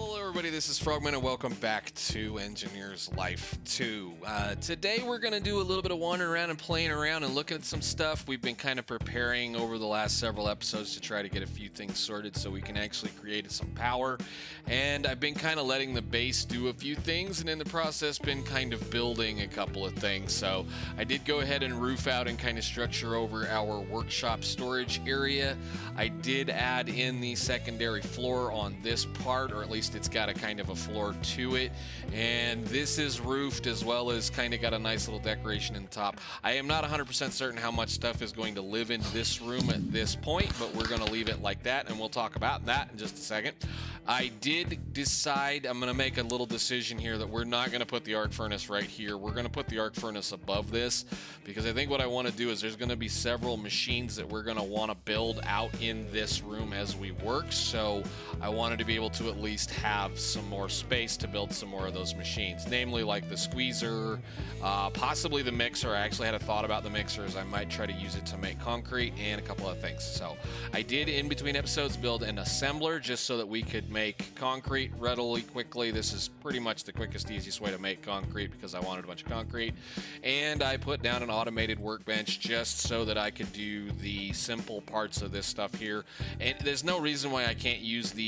Hello everybody, this is Frogman and welcome back to Engineer's Life 2. Today we're going to do a little bit of wandering around and playing around and looking at some stuff. We've been kind of preparing over the last several episodes to try to get a few things sorted so we can actually create some power. And I've been kind of letting the base do a few things and in the process been kind of building a couple of things. So I did go ahead and roof out and kind of structure over our workshop storage area. I did add in the secondary floor on this part, or at least it's got a kind of a floor to it, and this is roofed as well as kind of got a nice little decoration in the top. I am not 100% certain how much stuff is going to live in this room at this point, but we're going to leave it like that and we'll talk about that in just a second. I did decide I'm going to make a little decision here that we're not going to put the arc furnace right here. We're going to put the arc furnace above this because I think what I want to do is there's going to be several machines that we're going to want to build out in this room as we work, so I wanted to be able to at least have some more space to build some more of those machines, namely like the squeezer, possibly the mixer. I actually had a thought about the mixers. I might try to use it to make concrete and a couple of things. So I did in between episodes build an assembler just so that we could make concrete readily, quickly. This is pretty much the quickest, easiest way to make concrete because I wanted a bunch of concrete. And I put down an automated workbench just so that I could do the simple parts of this stuff here. And there's no reason why I can't use the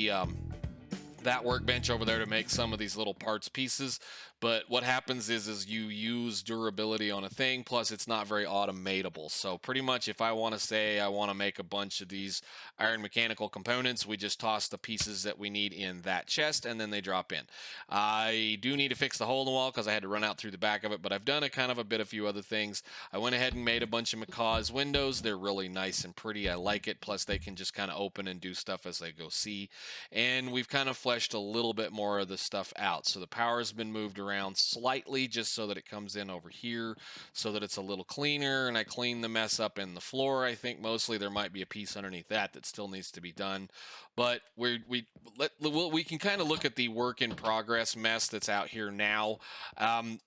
that workbench over there to make some of these little parts pieces, but what happens is you use durability on a thing, plus it's not very automatable. So pretty much if I want to say I want to make a bunch of these iron mechanical components, we just toss the pieces that we need in that chest and then they drop in. I do need to fix the hole in the wall because I had to run out through the back of it, but I've done a few other things. I went ahead and made a bunch of Macaw's windows. They're really nice and pretty. I like it, plus they can just kind of open and do stuff as they go see. And we've kind of fleshed a little bit more of the stuff out. So the power has been moved around slightly just so that it comes in over here so that it's a little cleaner, and I cleaned the mess up in the floor. I think mostly there might be a piece underneath that still needs to be done, but we can kind of look at the work in progress mess that's out here now.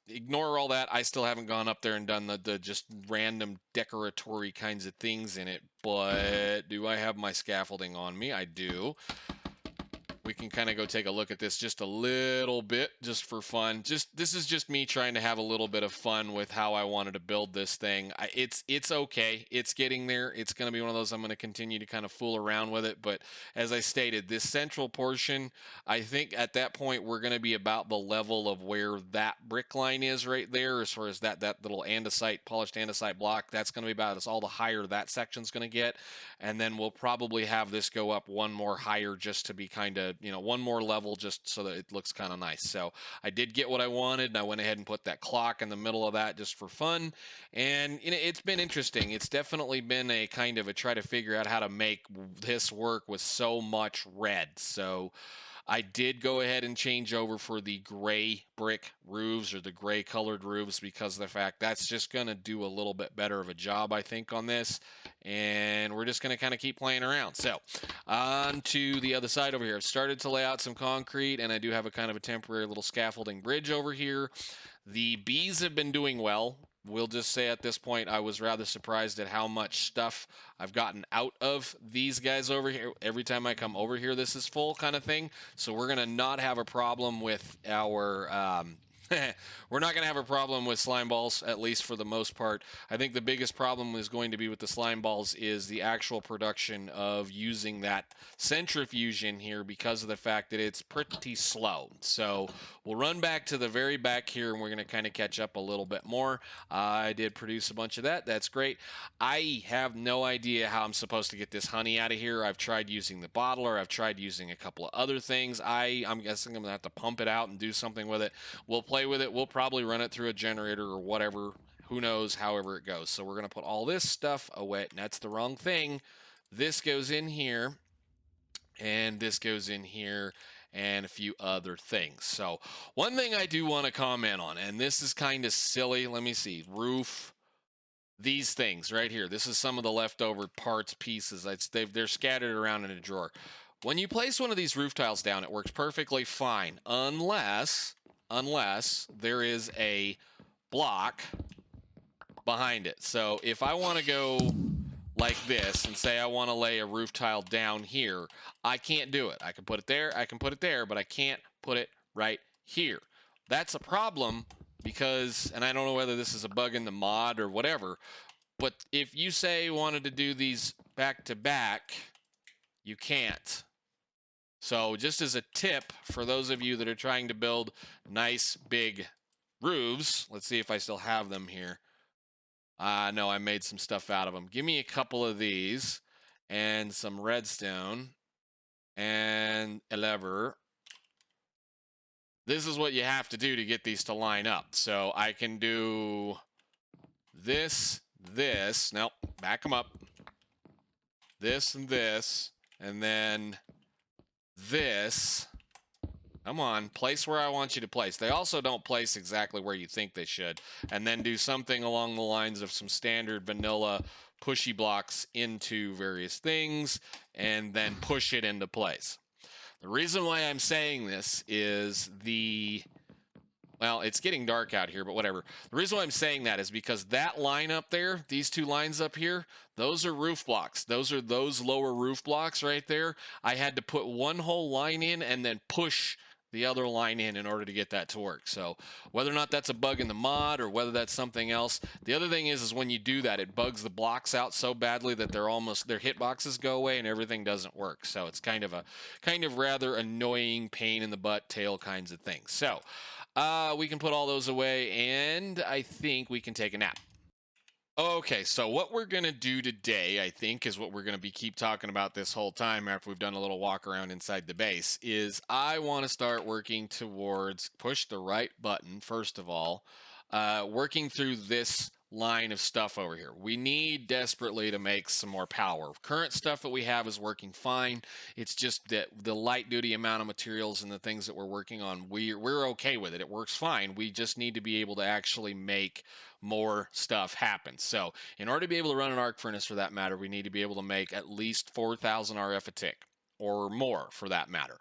Ignore all that. I still haven't gone up there and done the just random decoratory kinds of things in it, but do I have my scaffolding on me? I do. We can kind of go take a look at this just a little bit, just for fun. This is just me trying to have a little bit of fun with how I wanted to build this thing. It's okay. It's getting there. It's going to be one of those I'm going to continue to kind of fool around with it. But as I stated, this central portion, I think at that point we're going to be about the level of where that brick line is right there, as far as that little andesite, polished andesite block. That's going to be about as all the higher that section's going to get. And then we'll probably have this go up one more higher just to be kind of, one more level just so that it looks kind of nice. So I did get what I wanted, and I went ahead and put that clock in the middle of that just for fun. And it's been interesting. It's definitely been a kind of a try to figure out how to make this work with so much red. So I did go ahead and change over for the gray brick roofs, or the gray colored roofs, because of the fact that's just going to do a little bit better of a job, I think, on this. And we're just going to kind of keep playing around. So on to the other side over here. I've started to lay out some concrete, and I do have a kind of a temporary little scaffolding bridge over here. The bees have been doing well. We'll just say at this point, I was rather surprised at how much stuff I've gotten out of these guys over here. Every time I come over here, this is full kind of thing. So we're going to not have a problem with our... we're not going to have a problem with slime balls, at least for the most part. I think the biggest problem is going to be with the slime balls is the actual production of using that centrifuge in here, because of the fact that it's pretty slow. So we'll run back to the very back here, and we're going to kind of catch up a little bit more. I did produce a bunch of that. That's great. I have no idea how I'm supposed to get this honey out of here. I've tried using the bottler. I've tried using a couple of other things. I'm guessing I'm going to have to pump it out and do something with it. We'll play with it. We'll probably run it through a generator or whatever. Who knows, however it goes. So we're going to put all this stuff away. And that's the wrong thing. This goes in here, and this goes in here, and a few other things. So one thing I do want to comment on, and this is kind of silly. Let me see. Roof. These things right here. This is some of the leftover parts, pieces. They're scattered around in a drawer. When you place one of these roof tiles down, it works perfectly fine, unless there is a block behind it. So if I want to go like this and say I want to lay a roof tile down here, I can't do it. I can put it there, I can put it there, but I can't put it right here. That's a problem because, and I don't know whether this is a bug in the mod or whatever, but if you say you wanted to do these back to back, you can't. So just as a tip for those of you that are trying to build nice big roofs, let's see if I still have them here. No, I made some stuff out of them. Give me a couple of these and some redstone and a lever. This is what you have to do to get these to line up. So I can do this, nope, back them up. This and then this. Come on, place where I want you to place. They also don't place exactly where you think they should. And then do something along the lines of some standard vanilla pushy blocks into various things and then push it into place. The reason why I'm saying this is well, it's getting dark out here, but whatever. The reason why I'm saying that is because that line up there, these two lines up here, those are roof blocks. Those are those lower roof blocks right there. I had to put one whole line in and then push the other line in order to get that to work. So whether or not that's a bug in the mod or whether that's something else, the other thing is when you do that, it bugs the blocks out so badly that their hitboxes go away and everything doesn't work. So it's kind of rather annoying, pain in the butt, tail kinds of things. So we can put all those away, and I think we can take a nap. Okay, so what we're going to do today, I think, is what we're going to keep talking about this whole time after we've done a little walk around inside the base, is I want to start working towards push the right button, first of all, working through this line of stuff over here. We need desperately to make some more power. Current stuff that we have is working fine. It's just that the light duty amount of materials and the things that we're working on, we're okay with it. It works fine. We just need to be able to actually make more stuff happen. So in order to be able to run an arc furnace, for that matter, we need to be able to make at least 4,000 RF a tick, or more for that matter.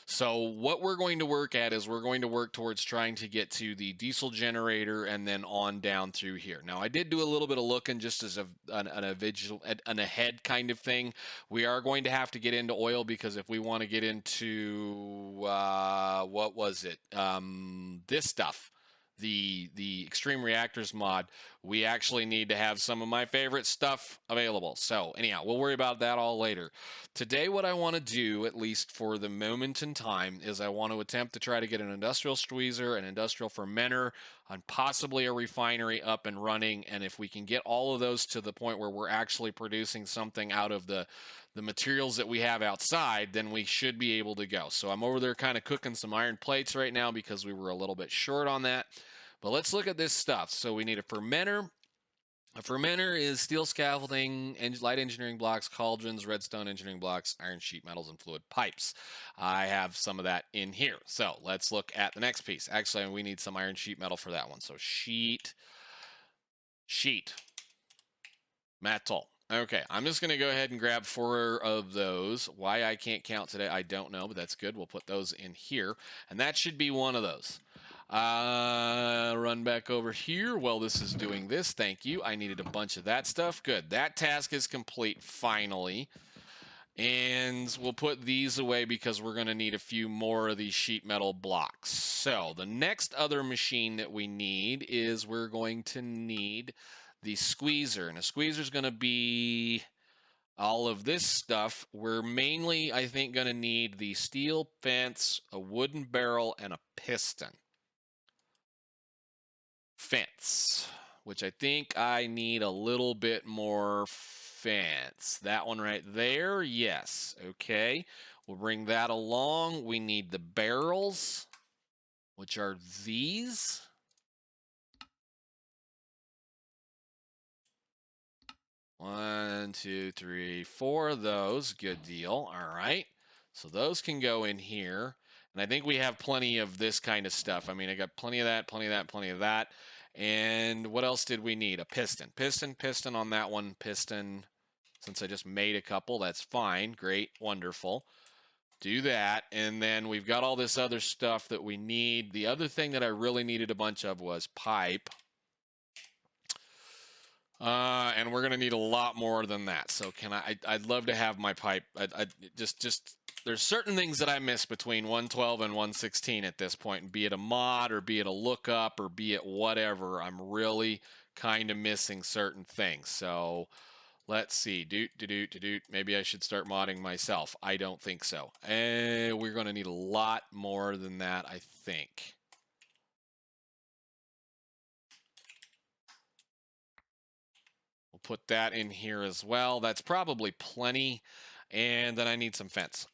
So what we're going to work at is we're going to work towards trying to get to the diesel generator and then on down through here. Now I did do a little bit of looking just as an ahead kind of thing. We are going to have to get into oil because if we want to get into what was it? This stuff. The Extreme Reactors mod, we actually need to have some of my favorite stuff available. So anyhow, we'll worry about that all later. Today, what I want to do, at least for the moment in time, is I want to attempt to try to get an industrial squeezer, an industrial fermenter, and possibly a refinery up and running. And if we can get all of those to the point where we're actually producing something out of the materials that we have outside, then we should be able to go. So I'm over there kind of cooking some iron plates right now because we were a little bit short on that. But let's look at this stuff. So we need a fermenter. A fermenter is steel scaffolding, light engineering blocks, cauldrons, redstone engineering blocks, iron sheet metals, and fluid pipes. I have some of that in here. So let's look at the next piece. Actually, we need some iron sheet metal for that one. So sheet, metal. Okay, I'm just going to go ahead and grab 4 of those. Why I can't count today, I don't know, but that's good. We'll put those in here, and that should be one of those. Run back over here. Well, this is doing this. Thank you. I needed a bunch of that stuff. Good. That task is complete finally. And we'll put these away because we're going to need a few more of these sheet metal blocks. So the next other machine that we need is we're going to need the squeezer. And a squeezer is going to be all of this stuff. We're mainly, I think, going to need the steel fence, a wooden barrel, and a piston. Fence, which I think I need a little bit more fence. That one right there, yes. Okay, we'll bring that along. We need the barrels, which are these. One, two, three, 4 of those. Good deal. All right, so those can go in here. And I think we have plenty of this kind of stuff. I mean, I got plenty of that, plenty of that, plenty of that. And what else did we need? A piston. Piston on that one. Piston, since I just made a couple, that's fine. Great, wonderful. Do that. And then we've got all this other stuff that we need. The other thing that I really needed a bunch of was pipe. And we're going to need a lot more than that. So I'd love to have my pipe. Just there's certain things that I miss between 112 and 116 at this point, and be it a mod or be it a lookup or be it whatever, I'm really kind of missing certain things. So let's see. Maybe I should start modding myself. I don't think so. We're going to need a lot more than that, I think. We'll put that in here as well. That's probably plenty. And then I need some fence.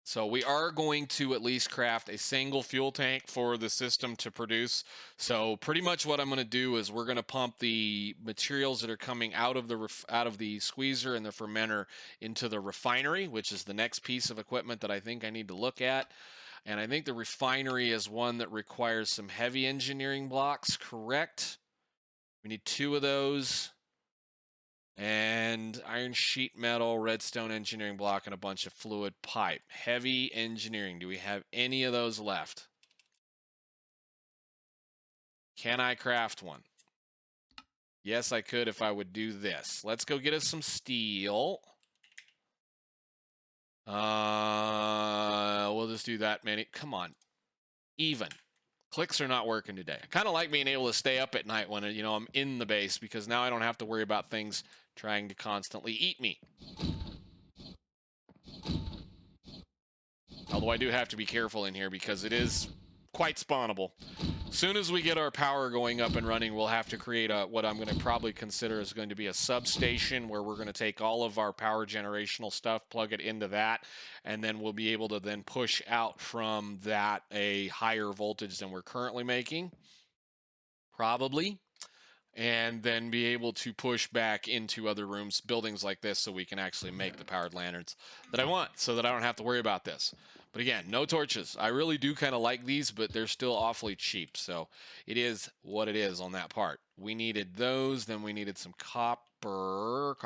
So we are going to at least craft a single fuel tank for the system to produce. So pretty much what I'm going to do is we're going to pump the materials that are coming out of the squeezer and the fermenter into the refinery, which is the next piece of equipment that I think I need to look at. And I think the refinery is one that requires some heavy engineering blocks, correct? We need 2 of those. And iron sheet metal, redstone engineering block, and a bunch of fluid pipe. Heavy engineering. Do we have any of those left? Can I craft one? Yes, I could if I would do this. Let's go get us some steel. We'll just do that many. Come on. Even. Clicks are not working today. I kind of like being able to stay up at night when, you know, I'm in the base, because now I don't have to worry about things trying to constantly eat me. Although I do have to be careful in here because it is quite spawnable. As soon as we get our power going up and running, we'll have to create what I'm going to probably consider is going to be a substation, where we're going to take all of our power generational stuff, plug it into that, and then we'll be able to then push out from that a higher voltage than we're currently making, probably, and then be able to push back into other rooms, buildings like this, so we can actually make the powered lanterns that I want, so that I don't have to worry about this. But again, no torches. I really do kind of like these, but they're still awfully cheap, so it is what it is on that part. We needed those, then we needed some copper.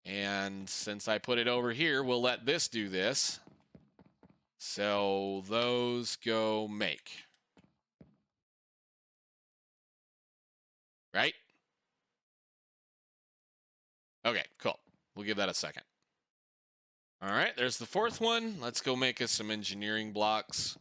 And since I put it over here, we'll let this do this. So those go make. Right? Okay, cool. We'll give that a second. All right, there's the 4th one. Let's go make us some engineering blocks,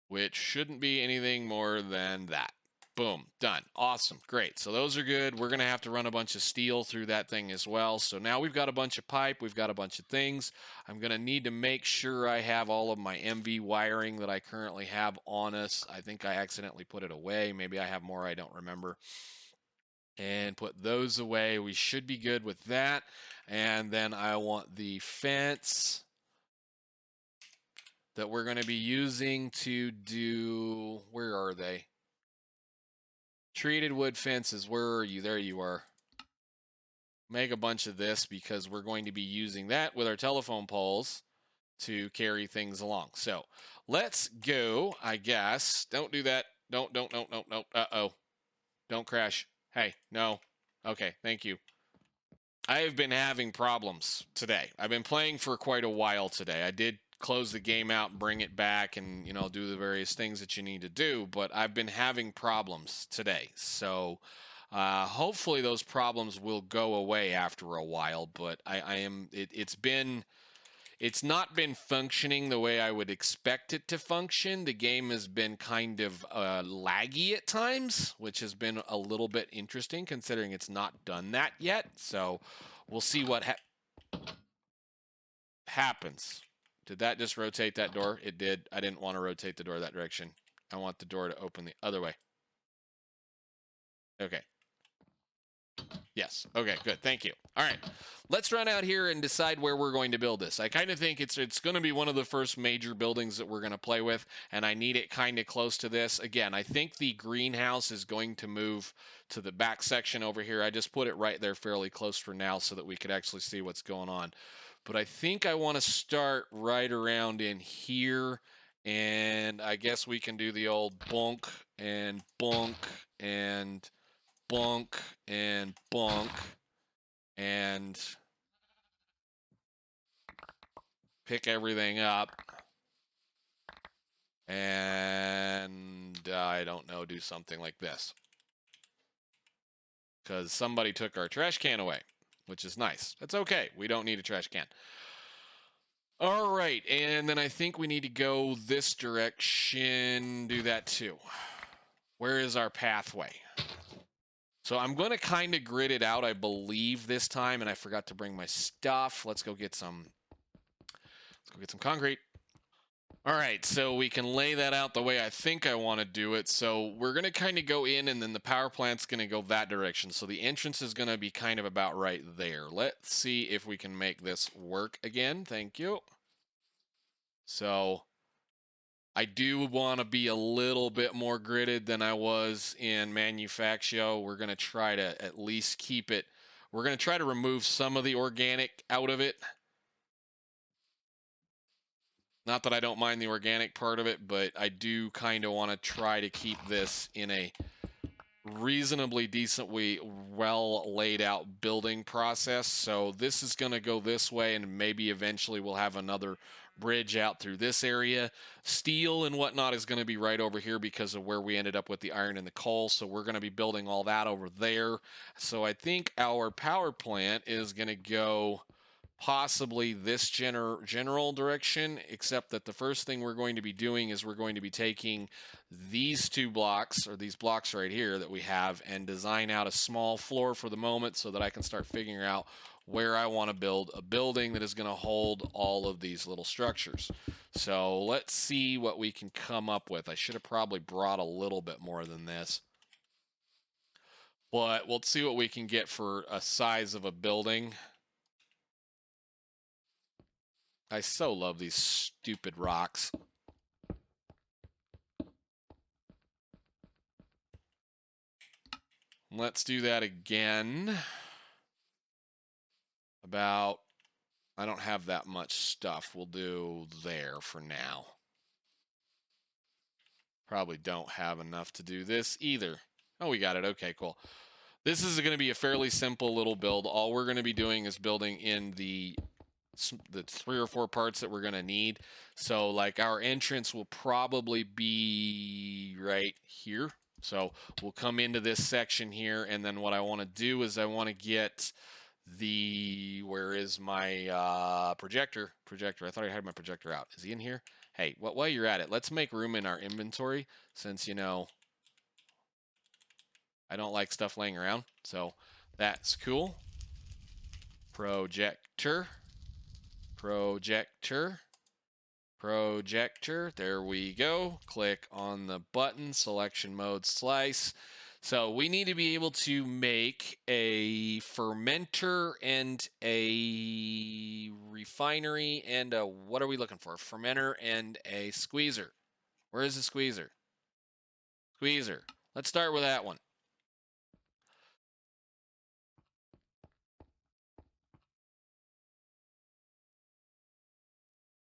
which shouldn't be anything more than that. Boom, done. Awesome, great. So those are good. We're going to have to run a bunch of steel through that thing as well. So now we've got a bunch of pipe. We've got a bunch of things. I'm going to need to make sure I have all of my MV wiring that I currently have on us. I think I accidentally put it away. Maybe I have more. I don't remember. And put those away. We should be good with that. And then I want the fence that we're going to be using to do, where are they? Treated wood fences, where are you? There you are. Make a bunch of this, because we're going to be using that with our telephone poles to carry things along. So let's go, I guess. Don't do that. Don't. Uh-oh. Don't crash. Hey, no. Okay, thank you. I have been having problems today. I've been playing for quite a while today. I did close the game out and bring it back and, you know, do the various things that you need to do, but I've been having problems today. So hopefully those problems will go away after a while, but it's not been functioning the way I would expect it to function. The game has been kind of laggy at times, which has been a little bit interesting considering it's not done that yet. So we'll see what happens. Did that just rotate that door? It did. I didn't want to rotate the door that direction. I want the door to open the other way. Okay. Yes. Okay, good. Thank you. All right. Let's run out here and decide where we're going to build this. I kind of think it's going to be one of the first major buildings that we're going to play with, and I need it kind of close to this. Again, I think the greenhouse is going to move to the back section over here. I just put it right there fairly close for now so that we could actually see what's going on. But I think I want to start right around in here, and I guess we can do the old bonk and bonk and bonk and bonk and pick everything up. And I don't know, do something like this. Because somebody took our trash can away, which is nice. That's okay. We don't need a trash can. All right, and then I think we need to go this direction, do that too. Where is our pathway? So I'm going to kind of grid it out, I believe, this time, and I forgot to bring my stuff. Let's go get some concrete. All right, so we can lay that out the way I think I want to do it. So we're going to kind of go in, and then the power plant's going to go that direction. So the entrance is going to be kind of about right there. Let's see if we can make this work again. Thank you. So I do want to be a little bit more gridded than I was in Manufactio. We're going to try to at least keep it. We're going to try to remove some of the organic out of it. Not that I don't mind the organic part of it, but I do kind of want to try to keep this in a reasonably decently well laid out building process. So this is going to go this way, and maybe eventually we'll have another bridge out through this area. Steel and whatnot is going to be right over here because of where we ended up with the iron and the coal. So we're going to be building all that over there. So I think our power plant is going to go possibly this general direction, except that the first thing we're going to be doing is we're going to be taking these two blocks, or these blocks right here that we have, and design out a small floor for the moment so that I can start figuring out where I want to build a building that is going to hold all of these little structures. So let's see what we can come up with. I should have probably brought a little bit more than this, but we'll see what we can get for a size of a building. I so love these stupid rocks. Let's do that again. About, I don't have that much stuff. We'll do there for now. Probably don't have enough to do this either. Oh, we got it. Okay, cool. This is going to be a fairly simple little build. All we're going to be doing is building in the 3 or 4 parts that we're going to need. So like our entrance will probably be right here. So we'll come into this section here, and then what I want to do is I want to get the, where is my projector? I thought I had my projector out. Is he in here? Hey, while you're at it, let's make room in our inventory, since, you know, I don't like stuff laying around. So that's cool. Projector. There we go. Click on the button, selection mode, slice. So we need to be able to make a fermenter and a refinery and a, what are we looking for? Fermenter and a squeezer. Where is the squeezer? Squeezer. Let's start with that one.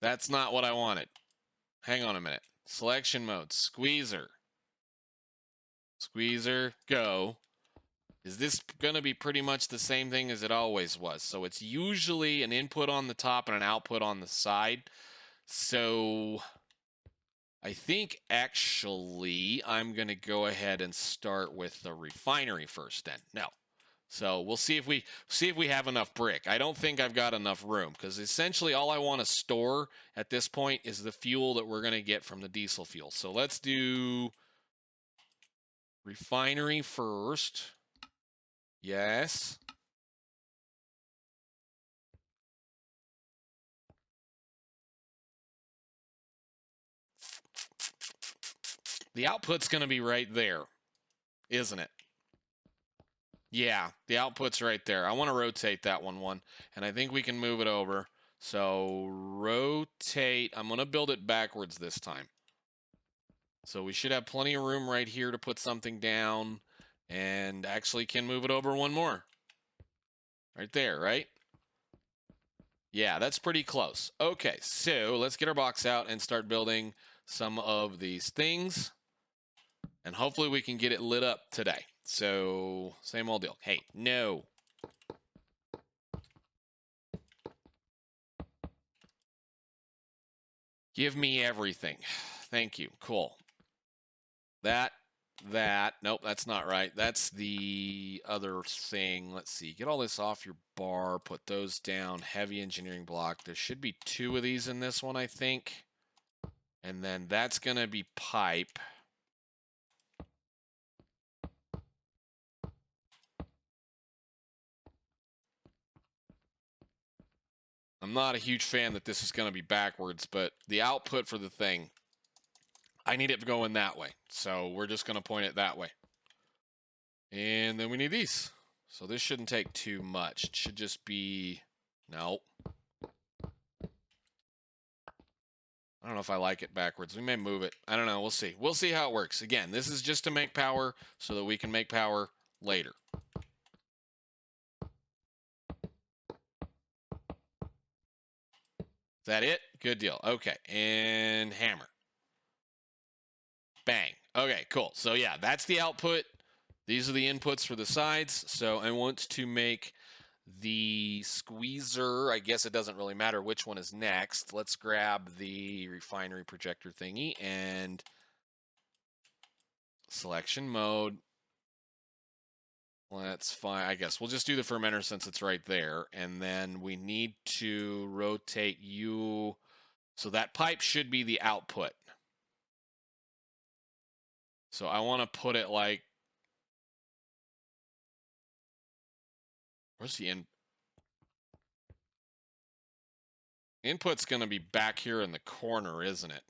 That's not what I wanted. Hang on a minute. Selection mode, squeezer. Squeezer, go. Is this going to be pretty much the same thing as it always was? So it's usually an input on the top and an output on the side. So I think actually I'm going to go ahead and start with the refinery first then. No. So we'll see if we have enough brick. I don't think I've got enough room, because essentially all I want to store at this point is the fuel that we're going to get from the diesel fuel. So let's do refinery first. Yes. The output's going to be right there, isn't it? Yeah, the output's right there. I want to rotate that one, and I think we can move it over. So rotate. I'm going to build it backwards this time. So we should have plenty of room right here to put something down, and actually can move it over one more. Right there, right? Yeah, that's pretty close. Okay, so let's get our box out and start building some of these things. And hopefully we can get it lit up today. So, same old deal. Hey, no. Give me everything. Thank you. Cool. That. Nope, that's not right. That's the other thing. Let's see. Get all this off your bar. Put those down. Heavy engineering block. There should be 2 of these in this one, I think. And then that's going to be pipe. I'm not a huge fan that this is going to be backwards, but the output for the thing, I need it going that way. So we're just going to point it that way. And then we need these. So this shouldn't take too much. It should just be... No. I don't know if I like it backwards. We may move it. I don't know. We'll see. We'll see how it works. Again, this is just to make power so that we can make power later. Is that it? Good deal. Okay. And hammer. Bang. Okay, cool. So yeah, that's the output. These are the inputs for the sides. So I want to make the squeezer. I guess it doesn't really matter which one is next. Let's grab the refinery projector thingy and selection mode. Let's fine. I guess we'll just do the fermenter since it's right there. And then we need to rotate you. So that pipe should be the output. So I want to put it like, where's the input's going to be back here in the corner, isn't it?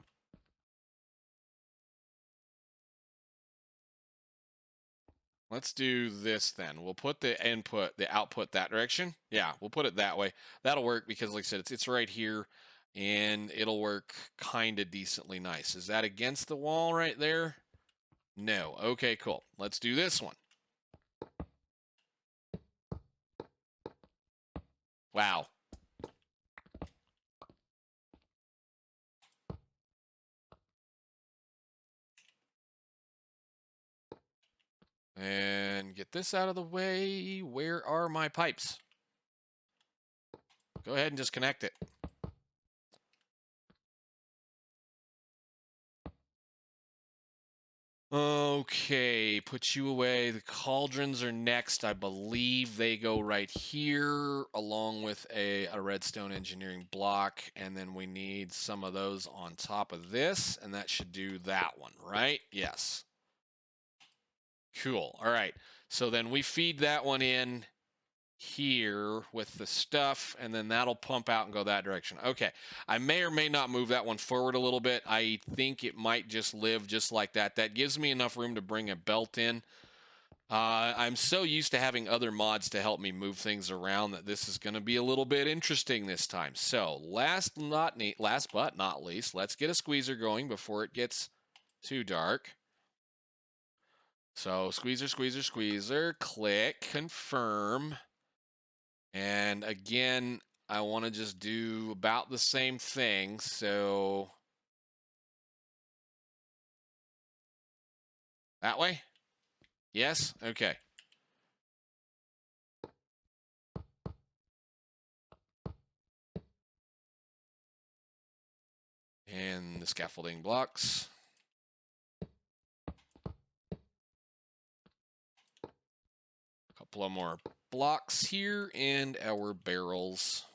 Let's do this then. We'll put the output that direction. Yeah, we'll put it that way. That'll work because, like I said, it's right here, and it'll work kind of decently nice. Is that against the wall right there? No. Okay, cool. Let's do this one. Wow. And get this out of the way. Where are my pipes? Go ahead and just connect it. Okay, put you away. The cauldrons are next. I believe they go right here along with a redstone engineering block. And then we need some of those on top of this. And that should do that one, right? Yes. Cool. All right. So then we feed that one in here with the stuff, and then that'll pump out and go that direction. Okay. I may or may not move that one forward a little bit. I think it might just live just like that. That gives me enough room to bring a belt in. I'm so used to having other mods to help me move things around that this is going to be a little bit interesting this time. So last but not least, let's get a squeezer going before it gets too dark. So squeezer, squeezer, squeezer, click, confirm. And again, I want to just do about the same thing. So that way? Yes? Okay. And the scaffolding blocks. A couple of more blocks here and our barrels.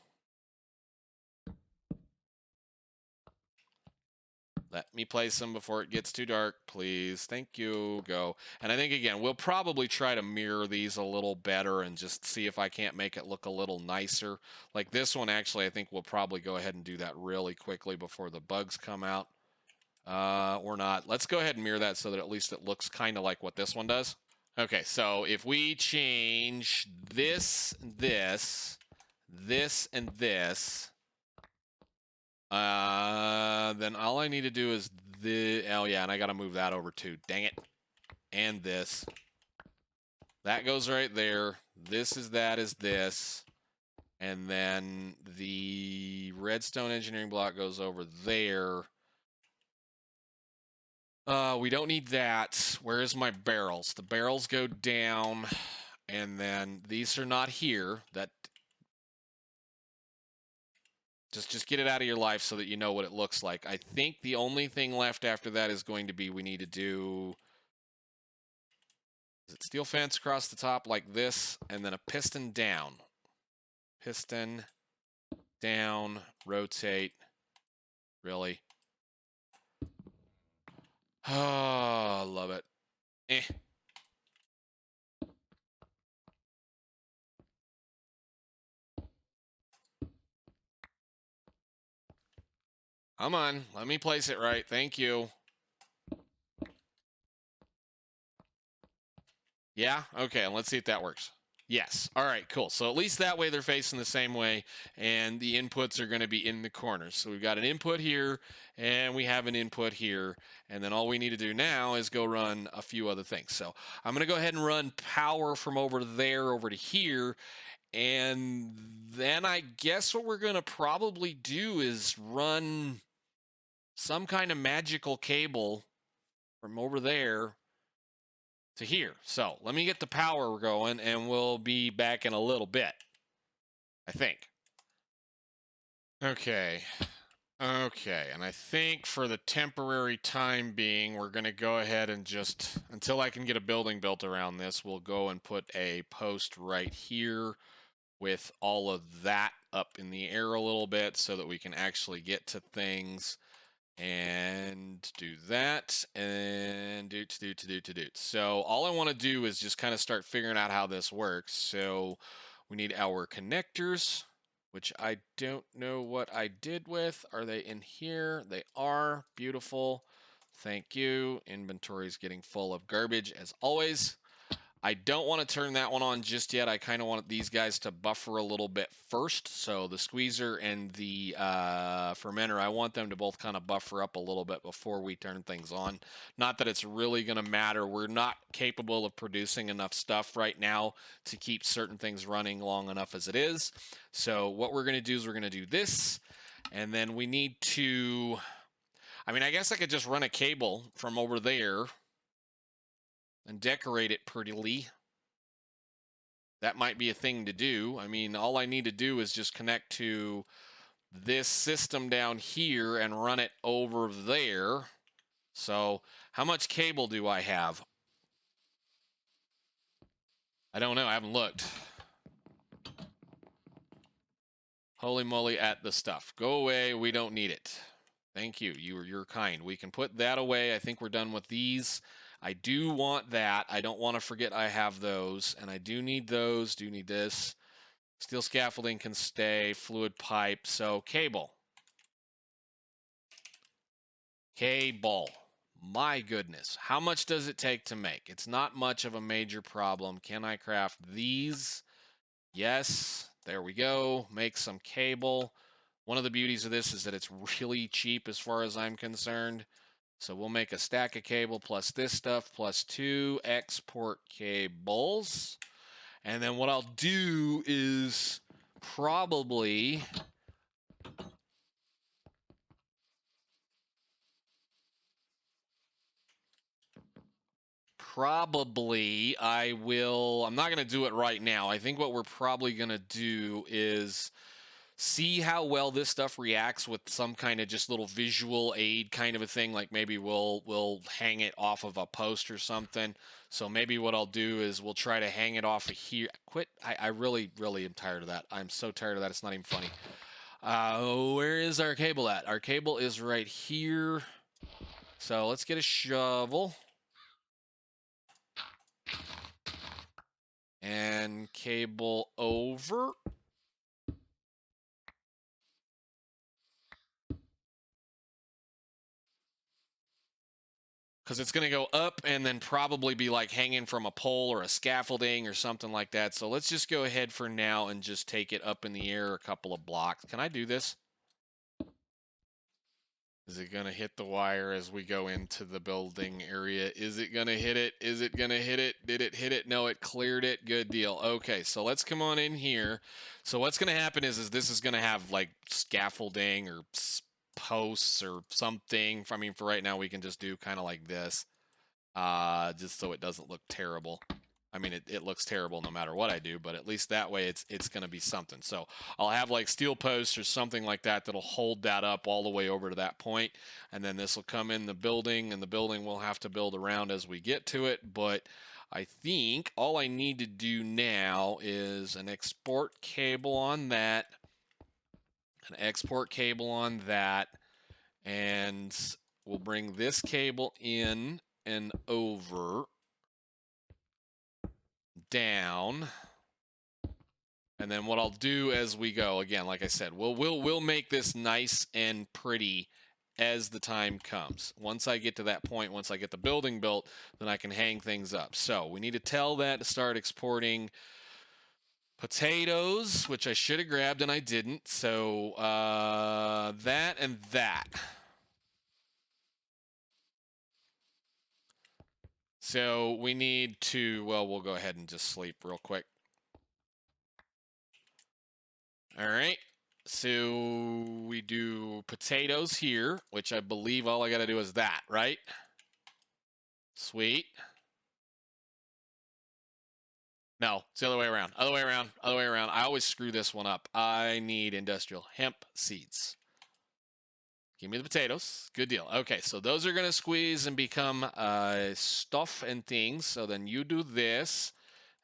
Let me place them before it gets too dark, please. Thank you. Go. And I think, again, we'll probably try to mirror these a little better and just see if I can't make it look a little nicer. Like this one, actually, I think we'll probably go ahead and do that really quickly before the bugs come out. Or not. Let's go ahead and mirror that so that at least it looks kind of like what this one does. Okay, so if we change this, this, and this, then all I need to do is oh yeah, and I got to move that over too. Dang it. And this. That goes right there. This is that is this. And then the redstone engineering block goes over there. We don't need that. Where's my barrels? The barrels go down, and then these are not here. Just get it out of your life so that you know what it looks like. I think the only thing left after that is going to be we need to do... Is it steel fence across the top like this, and then a piston down. Piston down, rotate. Really? Oh, love it. Eh. Come on, let me place it right. Thank you. Yeah? Okay, let's see if that works. Yes. All right, cool. So at least that way they're facing the same way, and the inputs are going to be in the corners. So we've got an input here, and we have an input here, and then all we need to do now is go run a few other things. So I'm going to go ahead and run power from over there over to here, and then I guess what we're going to probably do is run some kind of magical cable from over there to here. So let me get the power going, and we'll be back in a little bit, I think. Okay, and I think for the temporary time being, we're going to go ahead and just, until I can get a building built around this, we'll go and put a post right here with all of that up in the air a little bit so that we can actually get to things. And do that, and do. So all I want to do is just kind of start figuring out how this works. So we need our connectors, which I don't know what I did with. Are they in here? They are. Beautiful. Thank you. Inventory's getting full of garbage as always. I don't want to turn that one on just yet. I kind of want these guys to buffer a little bit first. So the squeezer and the fermenter, I want them to both kind of buffer up a little bit before we turn things on. Not that it's really going to matter. We're not capable of producing enough stuff right now to keep certain things running long enough as it is. So what we're going to do is we're going to do this. And then we need to... I mean, I guess I could just run a cable from over there and decorate it prettily. That might be a thing to do. I mean, all I need to do is just connect to this system down here and run it over there. So how much cable do I have? I don't know. I haven't looked. Holy moly at the stuff. Go away. We don't need it. Thank you. You're kind. We can put that away. I think we're done with these. I do want that. I don't want to forget I have those. And I do need those. Do need this. Steel scaffolding can stay. Fluid pipe. So cable. Cable. My goodness. How much does it take to make? It's not much of a major problem. Can I craft these? Yes. There we go. Make some cable. One of the beauties of this is that it's really cheap as far as I'm concerned. So we'll make a stack of cable plus this stuff plus 2 export cables. And then what I'll do is probably I'm not going to do it right now. I think what we're probably going to do is see how well this stuff reacts with some kind of just little visual aid kind of a thing. Like maybe we'll hang it off of a post or something. So maybe what I'll do is we'll try to hang it off of here. I really am tired of that. I'm so tired of that. It's not even funny. Where is our cable at? Our cable is right here. So let's get a shovel. And cable over. Because it's going to go up and then probably be like hanging from a pole or a scaffolding or something like that. So let's just go ahead for now and just take it up in the air a couple of blocks. Can I do this? Is it going to hit the wire as we go into the building area? Is it going to hit it? Is it going to hit it? Did it hit it? No, it cleared it. Good deal. Okay, so let's come on in here. So what's going to happen is this is going to have like scaffolding or posts or something. I mean, for right now, we can just do kind of like this, just so it doesn't look terrible. I mean, it looks terrible no matter what I do, but at least that way it's going to be something. So I'll have like steel posts or something like that that'll hold that up all the way over to that point, and then this will come in the building, and the building will have to build around as we get to it. But I think all I need to do now is an export cable on that, an export cable on that, and we'll bring this cable in and over, down, and then what I'll do as we go, again, like I said, we'll make this nice and pretty as the time comes. Once I get to that point, once I get the building built, then I can hang things up. So we need to tell that to start exporting potatoes, which I should have grabbed and I didn't. So that and that. So we need to, well, we'll go ahead and just sleep real quick. All right. So we do potatoes here, which I believe all I got to do is that, right? Sweet. No, it's the other way around. Other way around. Other way around. I always screw this one up. I need industrial hemp seeds. Give me the potatoes. Good deal. Okay, so those are going to squeeze and become stuff and things. So then you do this,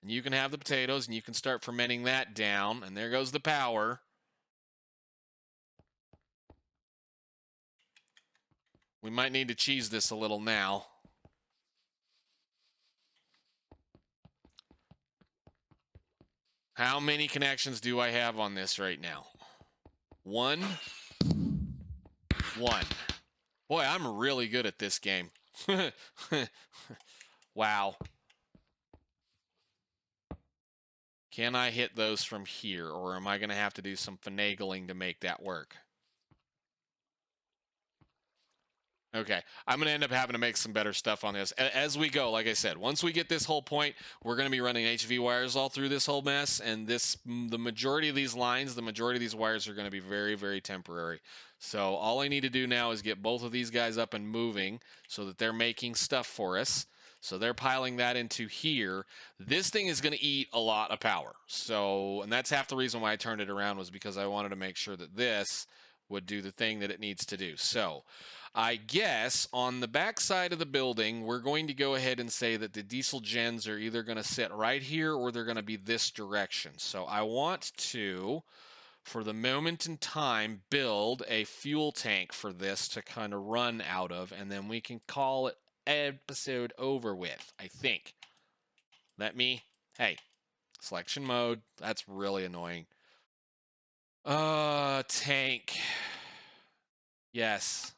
and you can have the potatoes, and you can start fermenting that down. And there goes the power. We might need to cheese this a little now. How many connections do I have on this right now? One. Boy, I'm really good at this game. Wow. Can I hit those from here, or am I going to have to do some finagling to make that work? Okay, I'm going to end up having to make some better stuff on this as we go. Like I said, once we get this whole point, we're going to be running HV wires all through this whole mess, and the majority of these lines, the majority of these wires are going to be very, very temporary. So all I need to do now is get both of these guys up and moving so that they're making stuff for us. So they're piling that into here. This thing is going to eat a lot of power. So, and that's half the reason why I turned it around, was because I wanted to make sure that this would do the thing that it needs to do. So I guess on the back side of the building, we're going to go ahead and say that the diesel gens are either going to sit right here or they're going to be this direction. So I want to, for the moment in time, build a fuel tank for this to kind of run out of, and then we can call it episode over with, I think. Hey, selection mode. That's really annoying. Tank. Yes.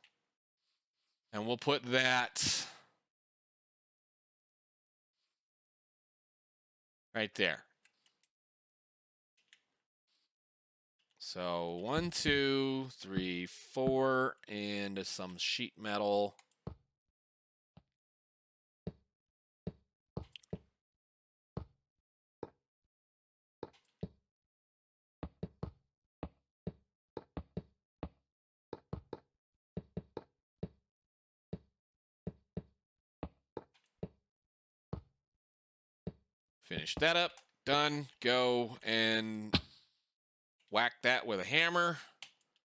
And we'll put that right there. So 1, 2, 3, 4, and some sheet metal. Finish that up. Done. Go and whack that with a hammer.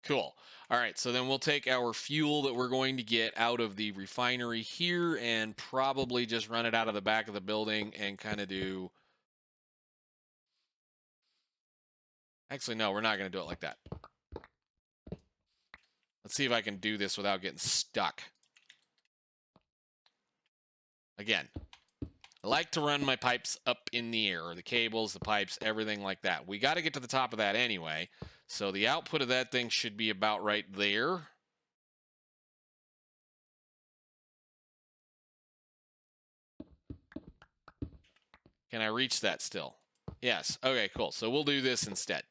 Cool. All right, so then we'll take our fuel that we're going to get out of the refinery here and probably just run it out of the back of the building and kind of do... Actually, no, we're not going to do it like that. Let's see if I can do this without getting stuck. Again, I like to run my pipes up in the air, or the cables, the pipes, everything like that. We got to get to the top of that anyway. So the output of that thing should be about right there. Can I reach that still? Yes. Okay, cool. So we'll do this instead.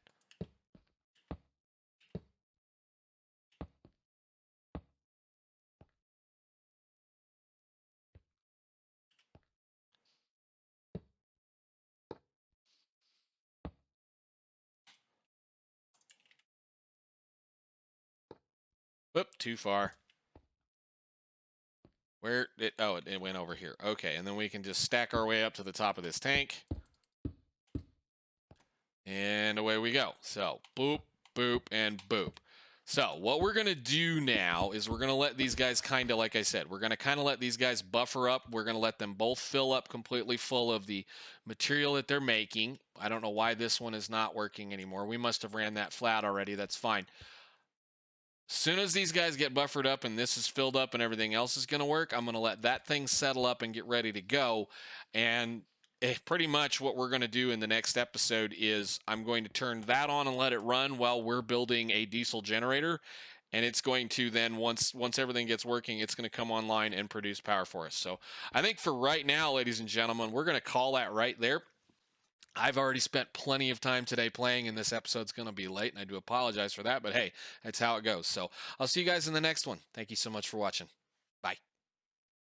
Whoop, too far. Where it, oh, it went over here. Okay, and then we can just stack our way up to the top of this tank. And away we go. So, boop, boop, and boop. So, what we're going to do now is we're going to let these guys kind of, like I said, we're going to kind of let these guys buffer up. We're going to let them both fill up completely full of the material that they're making. I don't know why this one is not working anymore. We must have ran that flat already. That's fine. As soon as these guys get buffered up and this is filled up and everything else is going to work, I'm going to let that thing settle up and get ready to go. And pretty much what we're going to do in the next episode is I'm going to turn that on and let it run while we're building a diesel generator. And it's going to then, once everything gets working, it's going to come online and produce power for us. So I think for right now, ladies and gentlemen, we're going to call that right there. I've already spent plenty of time today playing, and this episode's going to be late, and I do apologize for that, but hey, that's how it goes. So I'll see you guys in the next one. Thank you so much for watching. Bye.